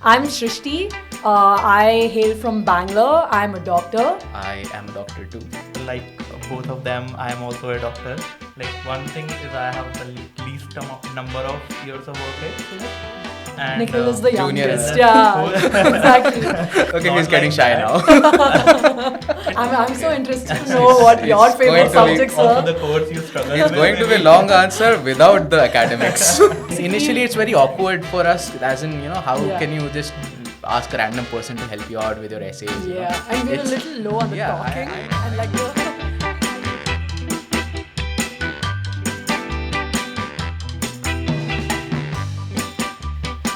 I'm Shrishti. I hail from Bangalore. I'm a doctor. I am a doctor too. Like both of them, I am also a doctor. Like one thing is I have the least number of years of work experience. And Nikhil is the Junior youngest. is- Yeah, exactly. Okay, Not he's getting like shy that. now. I'm so interested to know what your It's favorite going to be subjects Also were. the course you struggle It's with. going to be a maybe. long answer without the academics. Initially, it's very awkward for us, as in, how Yeah. can you just ask a random person to help you out with your essays? Yeah, and we were a It's- little low on the yeah, talking I- and like the.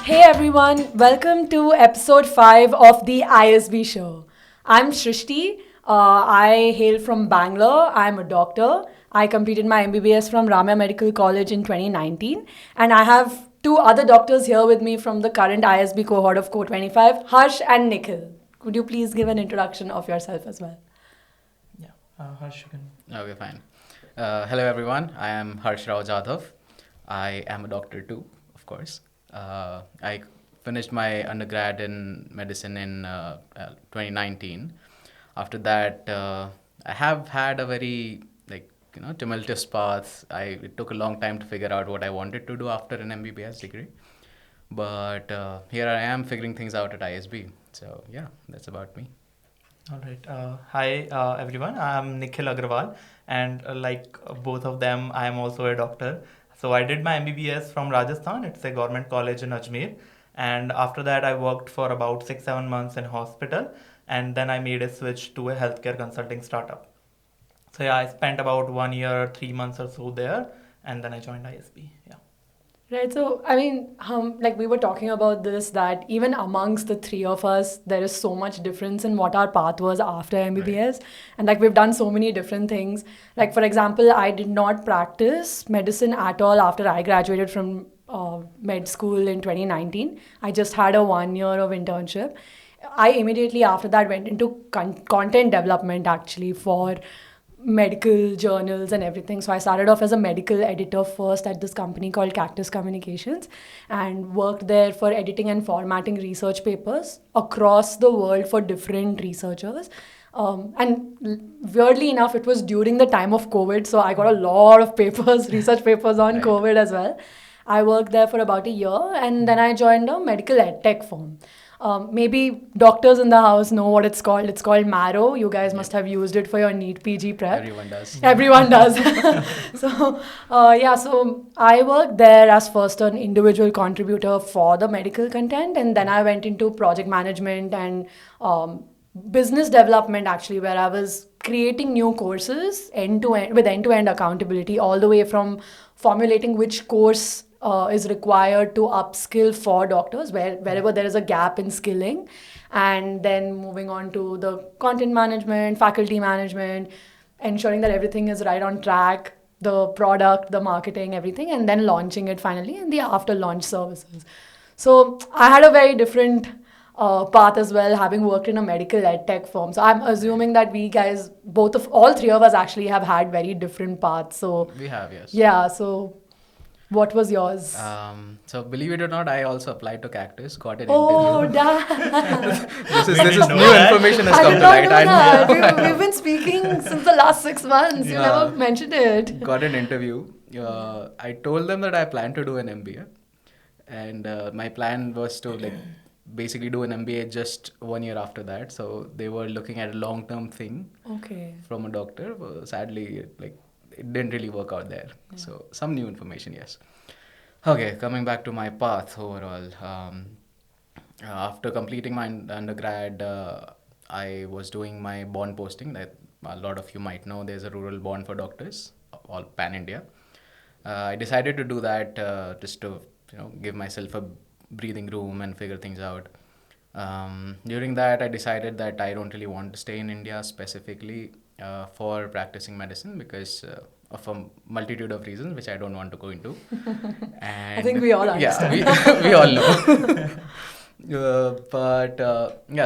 Hey everyone, welcome to episode 5 of the ISB show. I'm Shrishti. I hail from Bangalore. I'm a doctor. I completed my MBBS from Ramya Medical College in 2019. And I have two other doctors here with me from the current ISB cohort of Co 25, Harsh and Nikhil. Could you please give an introduction of yourself as well? Yeah, Harsh, you can. Okay, fine. Hello, everyone. I am Harsh Rao Jadhav. I am a doctor too, of course. I finished my undergrad in medicine in 2019. After that, I have had a very tumultuous path. It took a long time to figure out what I wanted to do after an MBBS degree, but here I am figuring things out at ISB. So yeah, that's about me. All right. Hi, everyone. I am Nikhil Agrawal, and both of them, I am also a doctor. So I did my MBBS from Rajasthan. It's a government college in Ajmer, and after that, I worked for about 6-7 months in hospital, and then I made a switch to a healthcare consulting startup. So yeah, I spent about 1 year, 3 months or so there, and then I joined ISB. Yeah. Right. So, I mean, like we were talking about this, that even amongst the three of us, there is so much difference in what our path was after MBBS. And like we've done so many different things. Like, for example, I did not practice medicine at all after I graduated from med school in 2019. I just had a 1 year of internship. I immediately after that went into content development actually for medical journals and everything. So I started off as a medical editor first at this company called Cactus Communications and worked there for editing and formatting research papers across the world for different researchers. Weirdly enough, it was during the time of COVID, so I got a lot of papers, research papers on Right. COVID as well. I worked there for about a year and then I joined a medical ed tech firm. Maybe doctors in the house know what it's called. It's called Marrow. You guys must have used it for your NEET PG prep. Everyone does. Everyone does. So I worked there as first an individual contributor for the medical content, and then I went into project management and business development actually, where I was creating new courses end to end with end to end accountability, all the way from formulating which course is required to upskill for doctors wherever there is a gap in skilling, and then moving on to the content management, faculty management, ensuring that everything is right on track, the product, the marketing, everything, and then launching it finally, and the after launch services. So I had a very different path as well, having worked in a medical ed tech firm. So I'm assuming that we guys, all three of us actually have had very different paths. So We have, yes. yeah, so what was yours? So believe it or not, I also applied to Cactus, got an Oh, interview. damn. This We is didn't know new that. information has I come did to not light. know I that. know. We've been speaking since the last 6 months. You Yeah. never mentioned it. Got an interview. I told them that I plan to do an MBA, and my plan was to basically do an MBA just 1 year after that. So they were looking at a long-term thing Okay. from a doctor. Sadly, it didn't really work out there. So some new information, yes. Okay, coming back to my path overall. After completing my undergrad, I was doing my bond posting. That a lot of you might know, there's a rural bond for doctors, all pan India. I decided to do that just to give myself a breathing room and figure things out. During that, I decided that I don't really want to stay in India specifically for practicing medicine because of a multitude of reasons which I don't want to go into. And I think we all understand. Yeah, we all know.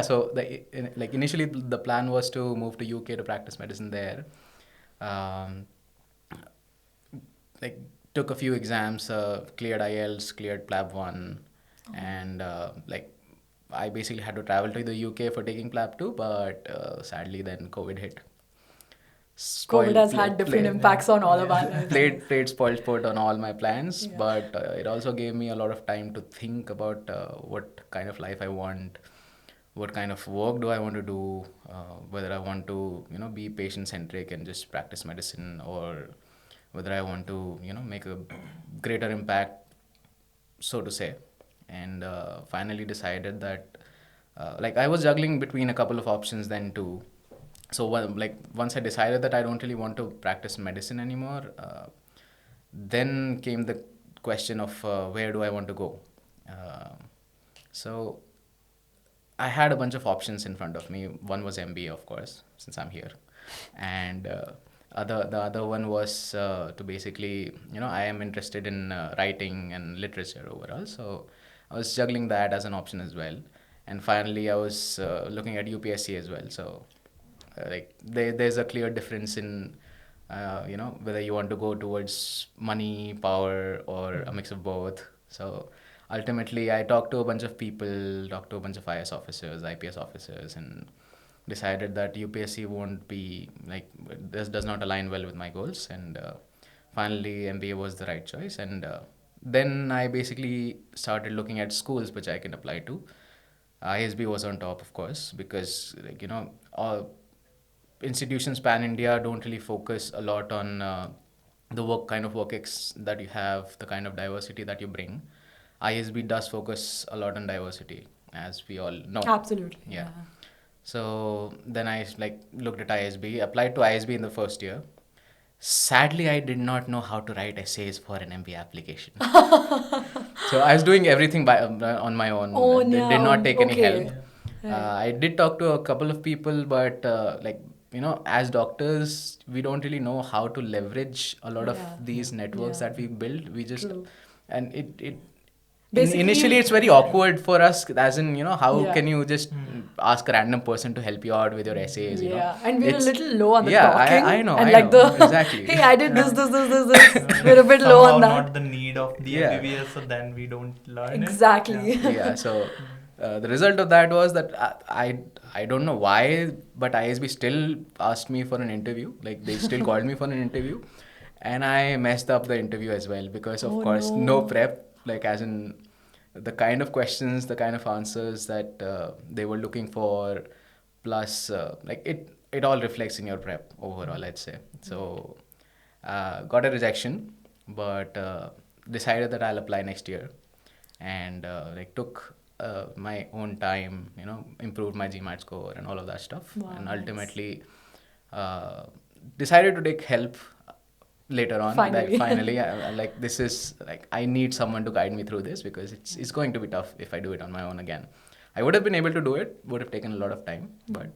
So initially the plan was to move to UK to practice medicine there. Um, like took a few exams, cleared IELTS, cleared PLAB 1, and I basically had to travel to the UK for taking PLAB 2, but sadly then COVID hit. COVID has had Played, different played, impacts on all of our lives. played spoiled sport on all my plans, Yeah. but it also gave me a lot of time to think about what kind of life I want, what kind of work do I want to do, whether I want to, be patient centric and just practice medicine, or whether I want to, make a greater impact, so to say. And finally decided that, like, I was juggling between a couple of options then too. So once I decided that I don't really want to practice medicine anymore, then came the question of where do I want to go. So I had a bunch of options in front of me. One was MBA, of course, since I'm here, and the other one was to basically, I am interested in writing and literature overall. So I was juggling that as an option as well. And finally, I was looking at UPSC as well. So like there's a clear difference in whether you want to go towards money, power, or a mix of both. So ultimately I talked to a bunch of people, talked to a bunch of IS officers, IPS officers, and decided that UPSC won't be like, this does not align well with my goals. And finally MBA was the right choice. And then I basically started looking at schools which I can apply to. ISB was on top, of course, because all institutions pan India don't really focus a lot on the kind of work that you have, the kind of diversity that you bring. ISB does focus a lot on diversity, as we all know. Absolutely. Yeah. So then I looked at ISB, applied to ISB in the first year. Sadly, I did not know how to write essays for an MBA application. So I was doing everything on my own. Did not take any help. I did talk to a couple of people, but as doctors, we don't really know how to leverage a lot of these networks that we build. We just and it initially it's very awkward for us, as in how can you just ask a random person to help you out with your essays? And we're a little low on the talking. talking. I know. And I know. the exactly. hey, I did this. We're a bit low on that. Not the need of the MBBS, so then we don't learn exactly. it. Yeah. So the result of that was that I don't know why, but ISB still asked me for an interview. Like, they still called me for an interview, and I messed up the interview as well because, of course, no prep. Like, as in the kind of questions, the kind of answers that they were looking for, plus it all reflects in your prep overall, I'd say. So got a rejection, but decided that I'll apply next year, and took my own time, improved my GMAT score and all of that stuff. And ultimately decided to take help later on. Finally, this is I need someone to guide me through this, because it's going to be tough if I do it on my own again. I would have been able to do it, would have taken a lot of time, but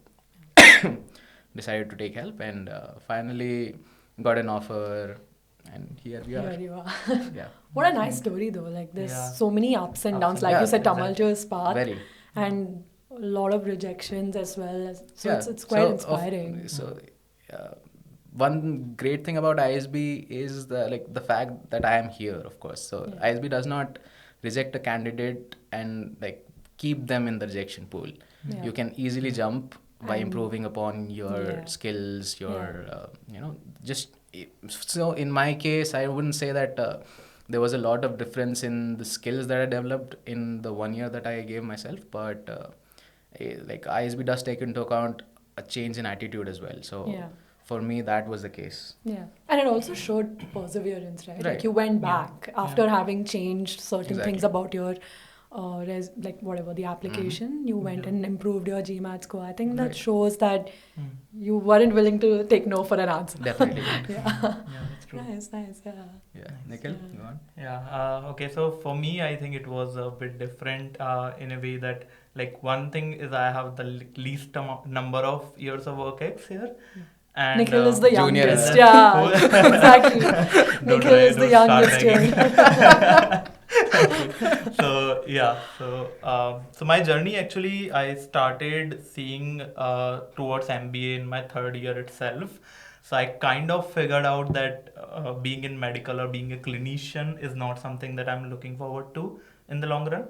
decided to take help, and finally got an offer, and here we are. Here you are. Yeah. What a nice story though. Like, there's so many ups and downs, like you said, tumultuous path. Very. And a lot of rejections as well. So it's quite inspiring. One great thing about ISB is the fact that I am here, of course. So ISB does not reject a candidate and keep them in the rejection pool. You can easily jump by improving upon your skills, your so in my case, I wouldn't say that there was a lot of difference in the skills that I developed in the 1 year that I gave myself, but ISB does take into account a change in attitude as well. So for me, that was the case. Yeah. And it also showed perseverance, right? Like, you went back after having changed certain things about your the application, you went and improved your GMAT score. I think that shows that you weren't willing to take no for an answer. Definitely. That's true. Nice, Yeah. Nikhil, go on. Yeah. Okay. So for me, I think it was a bit different in a way that, one thing is I have the least number of years of work ex here. And Nikhil is the youngest. Junior. Yeah, exactly. Nikhil is the youngest here. So my journey, actually, I started seeing towards MBA in my third year itself. So I kind of figured out that being in medical or being a clinician is not something that I'm looking forward to in the long run.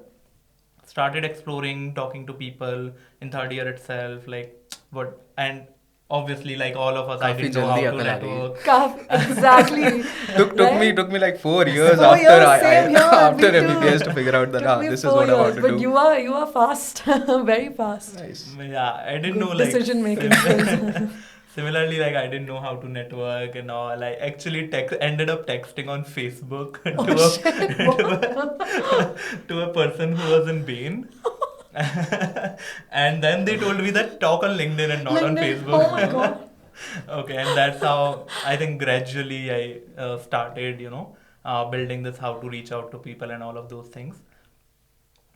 started exploring, talking to people in third year itself, like what, and obviously like all of us, I काफी didn't know how जल्दी to अकल आ गई। network. Exactly. took me like 4 years 4 after years, I same here. after Me too. MBBS to figure out that Took me this is 4 what I years, want to but do. you are fast, very fast. Nice. Yeah, I didn't Good know like decision-making skills. Similarly, like I didn't know how to network and all. I actually ended up texting on Facebook Oh to a shit! to a person who was in Bain. And then they told me that talk on LinkedIn and not on LinkedIn. Facebook. Oh my god. Okay, and that's how I think gradually I started, building this how to reach out to people and all of those things.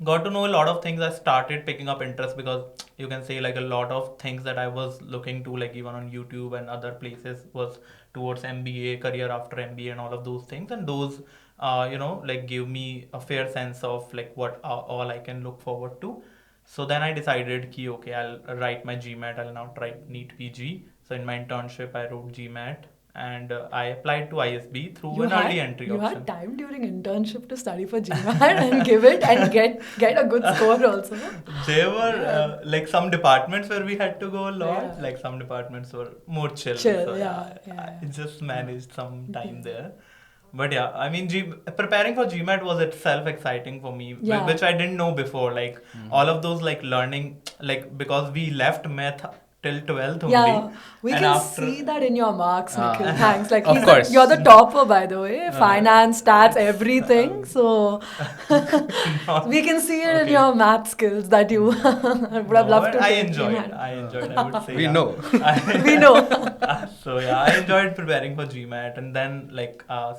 Got to know a lot of things. I started picking up interest because you can say like a lot of things that I was looking to, like even on YouTube and other places, was towards MBA, career after MBA, and all of those things. And those, like give me a fair sense of like what all I can look forward to. So then I decided, ki, okay, I'll write my GMAT. I'll now try NEET PG. So in my internship, I wrote GMAT, and I applied to ISB through an early entry You option. had time during internship to study for GMAT and give it and get a good score also. There were like some departments where we had to go a lot. Yeah. Like some departments were more chill. Chill, So yeah. I just managed some time there. But yeah, I mean, preparing for GMAT was itself exciting for me, Yeah. which I didn't know before. Like all of those, like learning, like because we left math till 12th only. Yeah, we and can after, see that in your marks, Ah. Nikhil. Thanks. Like Of course. you're the topper, by the way. Finance, stats, everything. So we can see it in Okay. your math skills that you would have No, loved to I take enjoyed. GMAT. I would say. We yeah. know. We know. So yeah, I enjoyed preparing for GMAT, and then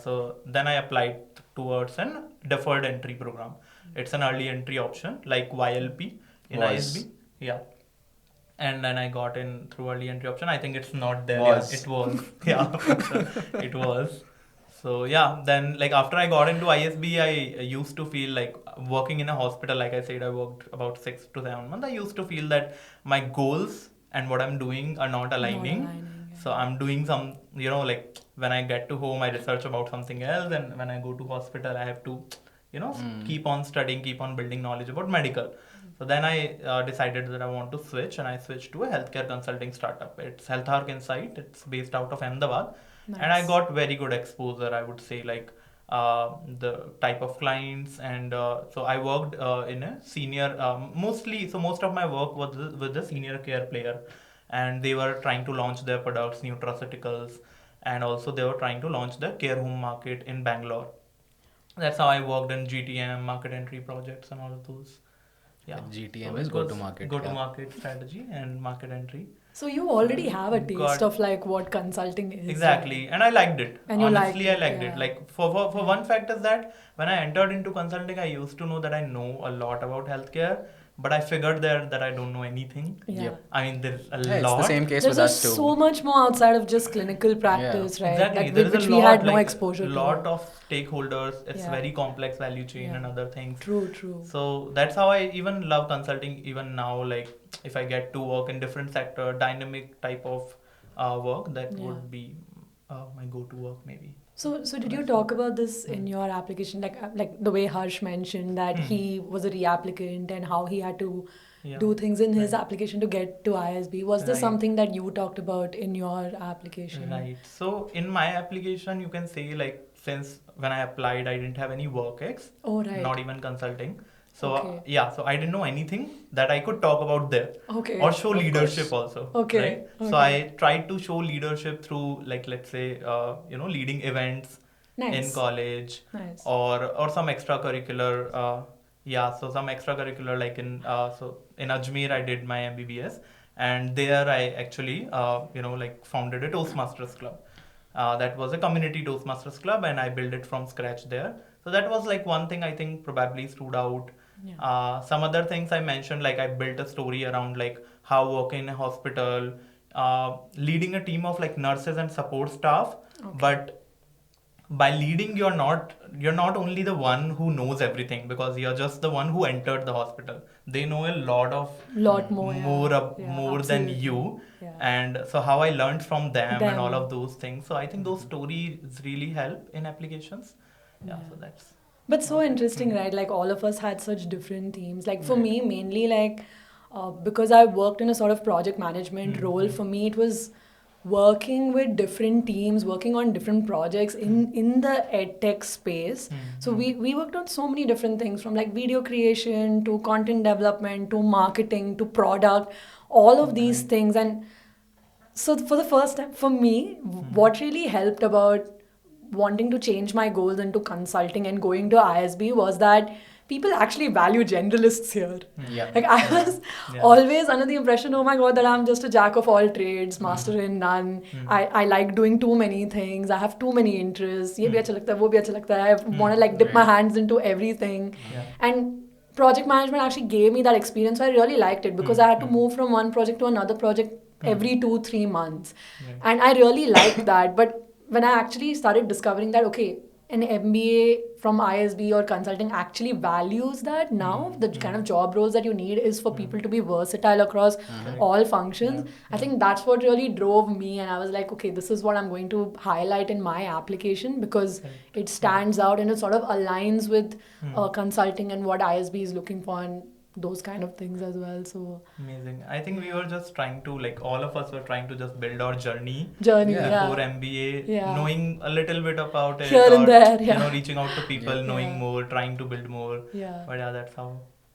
so then I applied towards an deferred entry program. It's an early entry option like YLP in Was. ISB. Yeah. And then I got in through early entry option. I think it's not there. Was. Yeah, it was. Yeah, for sure. It was. So yeah, then like after I got into ISB, I used to feel like working in a hospital. Like I said, I worked about 6 to 7 months. I used to feel that my goals and what I'm doing are not aligning. yeah. So I'm doing some, like when I get to home, I research about something else, and when I go to hospital, I have to, keep on studying, keep on building knowledge about medical. So then I decided that I want to switch, and I switched to a healthcare consulting startup. It's Health Arc Insight. It's based out of Ahmedabad, and I Nice. got very good exposure. I would say like the type of clients, and so I worked in a senior mostly. So most of my work was with the senior care player, and they were trying to launch their products, nutraceuticals, and also they were trying to launch the care home market in Bangalore. That's how I worked in GTM, market entry projects, and all of those. Yeah. GTM So is it go was to market. Go-to-market strategy and market entry. So you already have a taste Got- of like what consulting is. Exactly, and I liked it. And you Honestly, liked I liked it, it. yeah. Like for one fact is that when I entered into consulting, I used to know that I know a lot about healthcare, but I figured there that I don't know anything. Yeah. Yep. I mean, there's a Yeah, it's lot. the same case There's with just us too. so much more outside of just clinical practice, right? Exactly. Like, There with is which a we lot, had no like, exposure to. lot of stakeholders. It's Yeah. very complex value chain Yeah. and other things. True, true. So that's how I even love consulting. Even now, like if I get to work in different sector, dynamic type of work, that Yeah. would be my go-to work maybe. So did you talk about this in your application, like the way Harsh mentioned that he was a reapplicant and how he had to Yeah. do things in his application to get to ISB? Was this Right. something that you talked about in your application? Right. So in my application, you can say like since when I applied, I didn't have any work ex, Oh, right. not even consulting. So Okay. yeah, so I didn't know anything that I could talk about there. Okay. Or show Of leadership course. also. Okay, Right? So okay. I tried to show leadership through like let's say leading events Nice. in college Nice. or some extracurricular so some extracurricular like in so in Ajmer I did my MBBS, and there I actually like founded a Toastmasters club. That was a community Toastmasters club, and I built it from scratch there. So that was like one thing I think probably stood out. Yeah. Some other things I mentioned, like I built a story around like how working in a hospital, leading a team of like nurses and support staff, Okay. but by leading you're not only the one who knows everything, because you're just the one who entered the hospital. They know a lot of Lot more, yeah. Yeah, more than absolutely. you. Yeah. And so how I learned from them and all Them. of those things. So I think those stories really help in applications. Yeah, so that's But so interesting, right? Like all of us had such different themes. Like for me, mainly like because I worked in a sort of project management role, for me it was working with different teams, working on different projects in the ed tech space. So we worked on so many different things, from like video creation to content development to marketing to product, all of these things. And so for the first time for me, what really helped about wanting to change my goals into consulting and going to ISB was that people actually value generalists here. Yeah. Like I was Yeah. always under the impression, oh my god, that I'm just a jack of all trades, master in none. I like doing too many things. I have too many interests. ये भी अच्छा लगता है, वो भी अच्छा लगता है. I want to like dip my hands into everything. Yeah. And project management actually gave me that experience. So I really liked it because I had to move from one project to another project every 2-3 months. Right. And I really liked that. But when I actually started discovering that, okay, an MBA from ISB or consulting actually values that now, the kind of job roles that you need is for people to be versatile across all functions. I think that's what really drove me, and I was like, okay, this is what I'm going to highlight in my application because it stands out and it sort of aligns with consulting and what ISB is looking for and those kind of things as well. So Amazing. I think we were just trying to, like, all of us were trying to just build our journey journey, Yeah. yeah. before MBA, Yeah. knowing a little bit about it, Here and or, there, you yeah. know, reaching out to people, knowing Yeah. more, trying to build more. Yeah. But yeah, that's how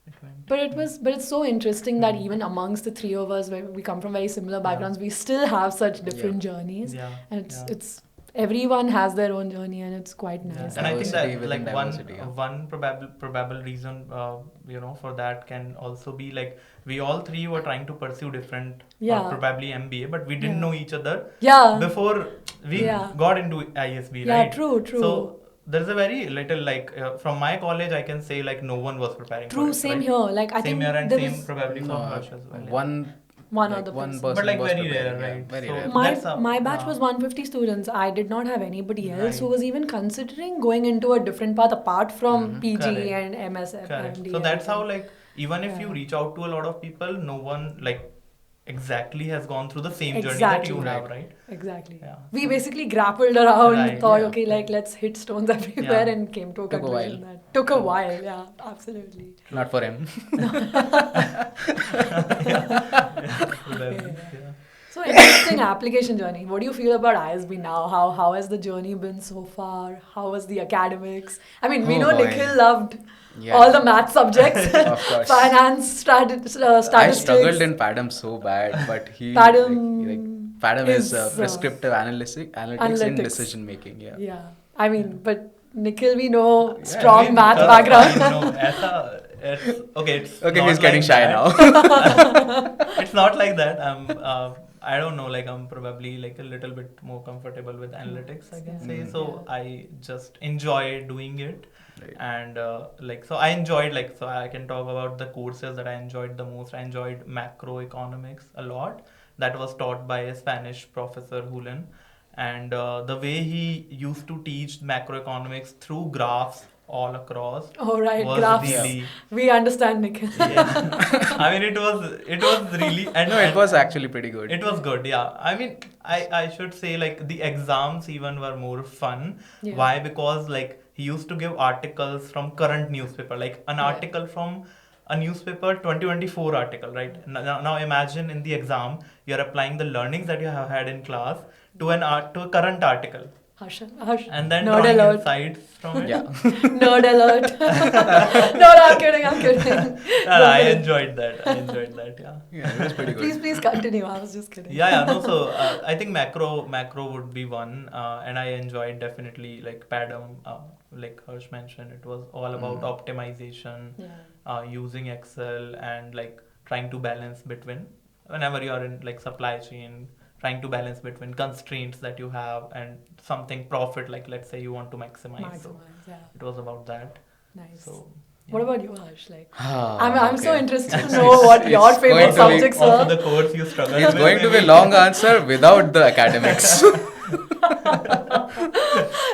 it went. But it's so interesting that even amongst the three of us, where we come from very similar backgrounds, we still have such different journeys, Yeah. and it's yeah. it's everyone has their own journey, and it's quite nice. And I think Diversity that within like diversity, one probable reason for that can also be like we all three were trying to pursue different Yeah. or probably MBA, but we didn't Yeah. know each other Yeah. before we Yeah. got into ISB, Yeah, right? true, true. So there's a very little like from my college I can say like no one was preparing for True, it, same right? here. Like I Same think here and there same was probably for No, Harsh as well. yeah. one like other one person. person But like was very rare, preparing, yeah, right? very So rare. that's how- My batch yeah. was 150 students. I did not have anybody else Right. who was even considering going into a different path apart from PG Correct. and MSF. Correct. MD So and that's how everything. like even if you Yeah. reach out to a lot of people, no one like exactly has gone through the same journey that Exactly. you have, Right. right? Exactly. Yeah. We basically grappled around, Right, thought, yeah. okay, like let's hit stones everywhere, Yeah. and came to a Took a conclusion while. that took a while. Yeah, absolutely. Not for him. Yeah. So interesting application journey. What do you feel about ISB now? How has the journey been so far? How was the academics? I mean, we Oh, know boy. Nikhil loved Yeah. all the math subjects, Of course. finance, statistics. I struggled in Padam so bad, but he Padam like Padam is is, prescriptive analytics in analytics. decision making. Yeah. Yeah, I mean, but Nikhil, we know Yeah, strong I mean, math I background. know, it's Okay, not he's getting like shy that. now. It's not like that. I don't know, like I'm probably like a little bit more comfortable with analytics, I can Yeah. say. Mm. So I just enjoy doing it. Right. And so I enjoyed so I can talk about the courses that I enjoyed the most. I enjoyed macroeconomics a lot. That was taught by a Spanish professor, Julian, and the way he used to teach macroeconomics through graphs all across Oh right, was graphs. really We understand, Nikhil. yeah. I mean it was really and No, it was actually pretty good. it was good, yeah. I mean, I should say like the exams even were more fun. Yeah. Why? Because like he used to give articles from current newspaper, like an Yeah. article from a newspaper 2024 article, right? Now imagine in the exam you're applying the learnings that you have had in class to a current article, Hush. and then Nerd drawing alert. insights from it. Yeah. Nerd alert. No, I'm kidding. And I enjoyed that. Yeah. Yeah, it was pretty good. Please continue. I was just kidding. Yeah. No, so I think macro would be one, and I enjoyed definitely like Padam, like Harsh mentioned, it was all about optimization, Yeah. using Excel, and like trying to balance between whenever you are in like supply chain, trying to balance between constraints that you have and something profit, like let's say you want to maximize. So Maximize, yeah. it was about that. Nice. So. What about you, Harsh? Like, Ah, I'm so okay. interested to know what your It's favorite going to be subjects Also were. the course you struggled It's with. going to be a maybe. long answer without the academics.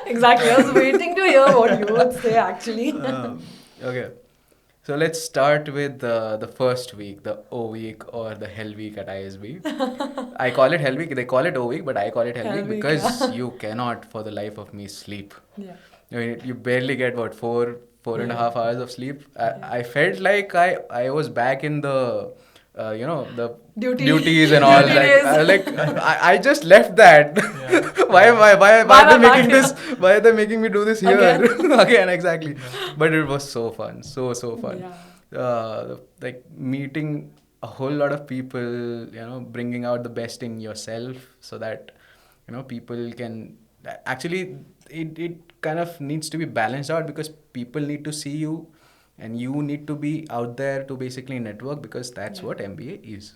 Exactly. I was waiting to hear what you would say actually. Okay. So let's start with the first week, the O week or the Hell week at ISB. I call it Hell week. They call it O week, but I call it Hell Hell week week, because yeah. you cannot, for the life of me, sleep. Yeah. I mean, you barely get what, 4.5 hours of sleep. I felt like I was back in the the duties and all. Duty Like days. I just left that. Why Why are they am I making back this? Why are they making me do this here Again? again? Exactly. But it was so fun, so fun. Like meeting a whole lot of people, bringing out the best in yourself, so that people can actually, it kind of needs to be balanced out, because people need to see you and you need to be out there to basically network, because that's what MBA is.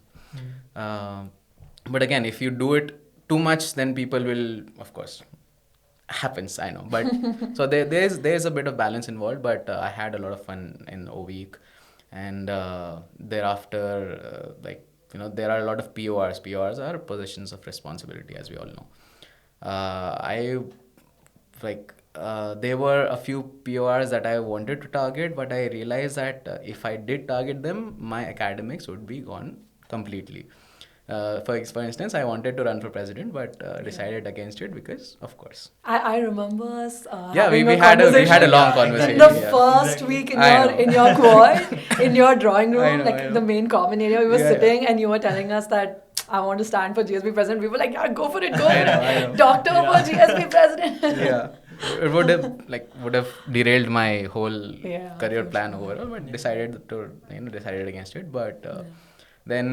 But again, if you do it too much, then people will, of course, happens, I know, but so there's a bit of balance involved. But I had a lot of fun in O week, and thereafter, there are a lot of PORs are positions of responsibility, as we all know. I there were a few PORs that I wanted to target, but I realized that if I did target them, my academics would be gone completely. For instance, I wanted to run for president, but decided against it because, of course. I remember us Yeah, having we a had a conversation long Yeah, conversation. in the exactly. first Exactly. week I know. in your quad, in your drawing room, I know, like I know. the main common area. We were Yeah, sitting and you were telling us that I want to stand for GSB president. We were like, yeah, go for it, go for I know, I it. know. Doctor Yeah. for GSB president. Yeah, it would have derailed my whole Yeah, career for plan sure. overall, but decided against it. But then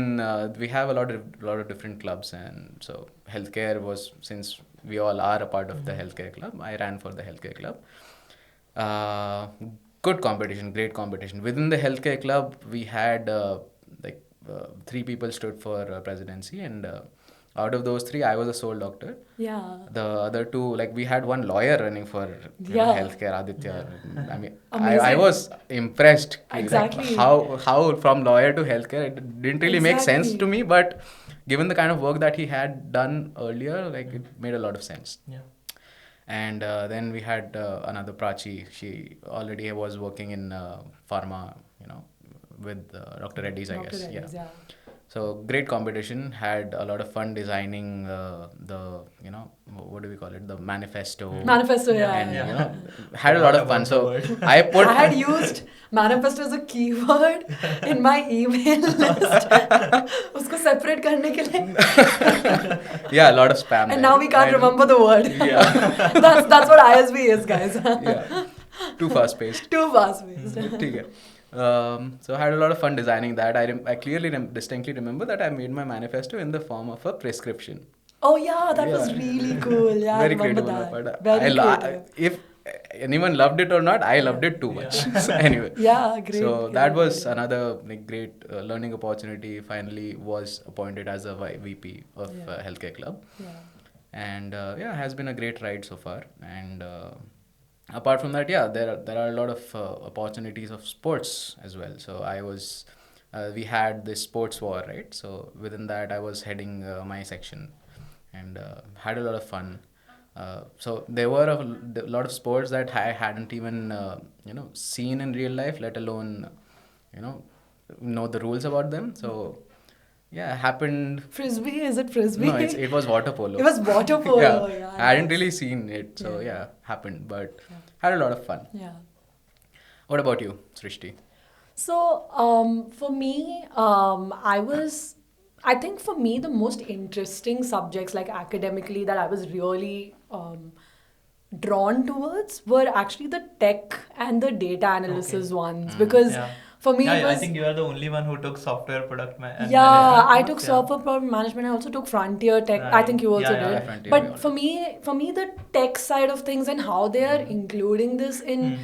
we have a lot of different clubs, and so healthcare was, since we all are a part of the healthcare club, I ran for the healthcare club. Good competition, great competition within the healthcare club. We had three people stood for presidency, and out of those three, I was the sole doctor. Yeah. The other two, like, we had one lawyer running for healthcare, Aditya. I mean, I Amazing. was impressed. Like, Exactly. how from lawyer to healthcare, it didn't really make sense Exactly. to me, but given the kind of work that he had done earlier, like, it made a lot of sense. Yeah. And then we had another Prachi. She already was working in pharma, with Dr. Reddy's, I Dr. guess. Reddy's, yeah. So great competition. Had a lot of fun designing the what do we call it? The manifesto. Manifesto, yeah. And yeah. had a lot of fun. About the So word. I put. I had used manifesto as a keyword in my email list. उसको separate करने के लिए. Yeah, a lot of spam. And now we can't remember the word. Yeah. That's what ISB is, guys. Yeah. Too fast paced. Too fast paced. ठीक है. So I had a lot of fun designing that. I clearly distinctly remember that I made my manifesto in the form of a prescription. Oh yeah, that was Yeah. really cool. Yeah, Very I remember creative on my that. part. Very creative. If anyone loved it or not, I loved it too much. So anyway. Yeah, great. So that great, was great. another great learning opportunity. Finally was appointed as a VP of Yeah. Healthcare Club. Yeah. And has been a great ride so far. And apart from that, there are a lot of opportunities of sports as well. So I was we had this sports war, right? So within that, I was heading my section, and had a lot of fun. So there were a lot of sports that I hadn't even seen in real life, let alone know the rules about them. So yeah, happened. Frisbee, is it frisbee? No, it was water polo. It was water polo. Yeah, I hadn't nice. really seen it, so Yeah. happened, but had a lot of fun. Yeah. What about you, Srishti? So, for me, I think for me, the most interesting subjects, like academically, that I was really drawn towards were actually the tech and the data analysis Okay. ones. Because Yeah. for me, Yeah, it I was. think you are the only one who took software product and Yeah, management. I no? took Yeah. software product management. I also took Frontier Tech. I Right. think you also Yeah, yeah, did. yeah, Frontier we all But for me, the tech side of things and how they are including this in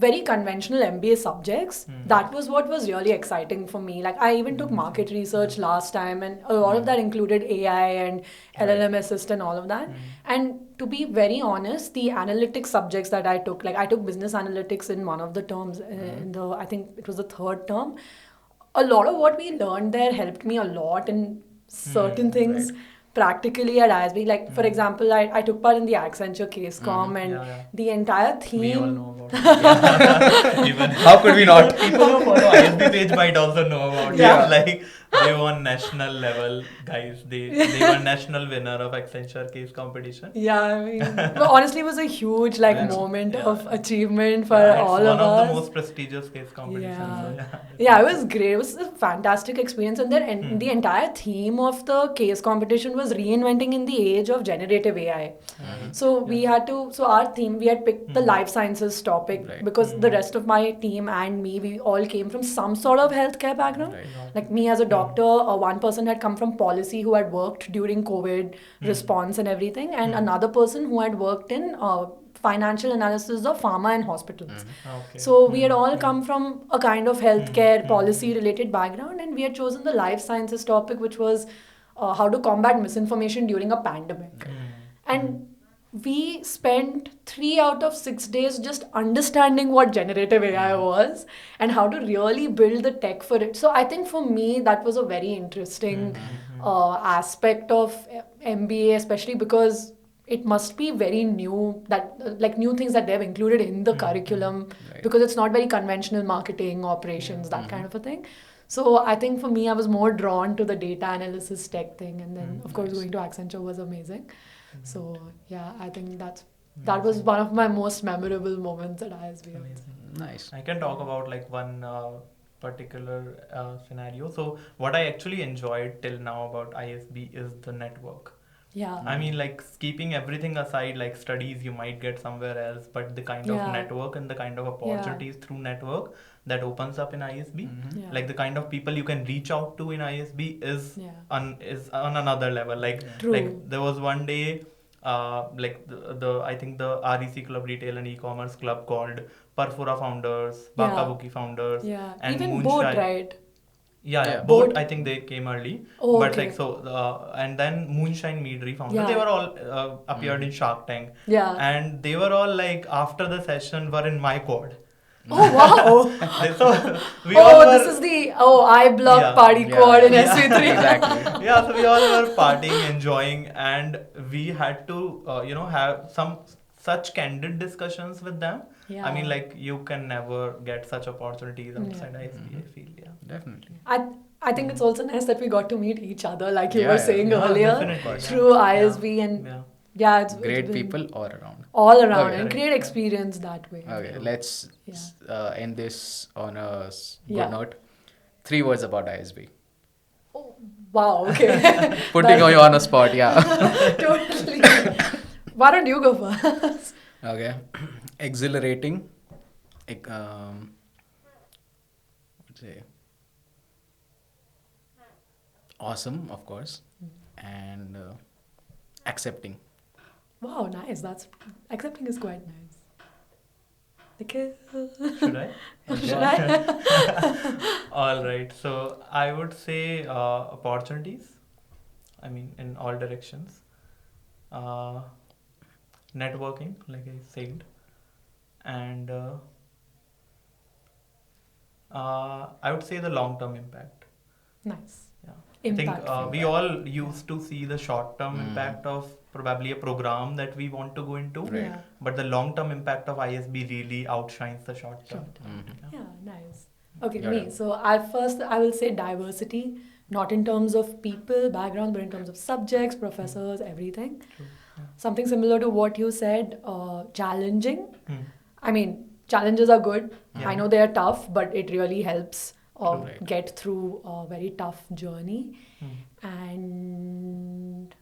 very conventional MBA subjects, that was what was really exciting for me. Like, I even took market research last time, and a lot of that included AI and LLM assist and all of that. And to be very honest, the analytics subjects that I took, like I took business analytics in one of the terms, in the, I think it was the third term. A lot of what we learned there helped me a lot in certain things. Right. practically at ISB. Like, for example, I took part in the Accenture case com, and Yeah, yeah. the entire theme. We all know about it. Even How could we not? people who follow ISB page might also know about Yeah. it. Like they won national level, guys. They were national winner of Accenture case competition. Yeah, I mean, but honestly, it was a huge like That's- moment yeah. of achievement for Yeah, it's all one of us. the most prestigious case competitions. Yeah. So, yeah. Yeah, it was great. It was a fantastic experience, and then the entire theme of the case competition was reinventing in the age of generative AI. So we had to. So our theme, we had picked the life sciences topic Right. because the rest of my team and me, we all came from some sort of healthcare background. Right. Like me as a doctor, one person had come from policy who had worked during COVID response and everything, and another person who had worked in financial analysis of pharma and hospitals. Okay. So we had all come from a kind of healthcare policy related background, and we had chosen the life sciences topic, which was how to combat misinformation during a pandemic. And we spent 3 out of 6 days just understanding what generative AI was and how to really build the tech for it. So I think for me, that was a very interesting aspect of MBA, especially because it must be very new, that like new things that they've included in the curriculum, Right. because it's not very conventional marketing, operations, that kind of a thing. So I think for me, I was more drawn to the data analysis tech thing, and then of course Nice. going to Accenture was amazing. So yeah, I think that was one of my most memorable moments at ISB. Amazing. Nice. I can talk about like one particular scenario. So what I actually enjoyed till now about ISB is the network. Yeah. I mean, like keeping everything aside, like studies you might get somewhere else, but the kind Yeah. of network and the kind of opportunities through network that opens up in ISB, Yeah. like the kind of people you can reach out to in ISB is Yeah. on another level. Like True. like there was one day, like the I think the REC Club Retail and E-commerce Club called Perfora Founders, Baka Yeah. Bookie Founders, Yeah. and Even Moonshine. boat, right? Yeah, Yeah. both. Boat. I think they came early, Oh, but okay. like so, and then Moonshine Meadery founders. Yeah. They were all appeared in Shark Tank, Yeah. and they were all like after the session were in my quad. Oh wow. So we all Oh, were, this is the iBlock Yeah. party Yeah. quad in Yeah. SV3. Exactly. yeah, so we all were partying, enjoying, and we had to have some such candid discussions with them. Yeah. I mean, like you can never get such opportunities outside Yeah. ISB. I feel, yeah. Definitely. I think it's also nice that we got to meet each other, like you Yeah, were yeah. saying Yeah, earlier, definitely, yeah. through Yeah. ISB, and Yeah. yeah, it's Great been people all around. all around, Okay. and great experience that way. Okay, let's Yeah. end this on a good Yeah. note. 3 words about ISB. Oh, wow. Okay. Putting you on a spot, yeah. Totally. Why don't you go first? Okay. Exhilarating. What'd say? Awesome, of course. And accepting. Wow, nice. That's accepting is quite nice. Okay. Should I? Should I? All right. So I would say opportunities. I mean, in all directions. Networking, like I said, and I would say the long-term impact. Nice. Yeah. Impact. I think we all used to see the short-term impact of probably a program that we want to go into, Right. Yeah. but the long-term impact of ISB really outshines the short-term. Mhm. Yeah, nice. Okay, Yeah, me. yeah. So I will say diversity, not in terms of people, background, but in terms of subjects, professors, everything. True. Yeah. Something similar to what you said, challenging. Hmm. I mean, challenges are good. Yeah. I know they are tough, but it really helps True, right. get through a very tough journey. Hmm. And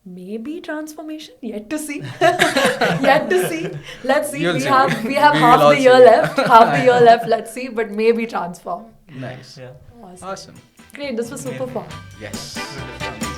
maybe transformation, yet to see. Yet to see. Let's see. You'll we see. have We half will all the year see. left. Half the year left. Let's see. But maybe transform. Nice. Yeah. Awesome. Awesome. Great. This was super Amazing. fun. Yes. Good discussion.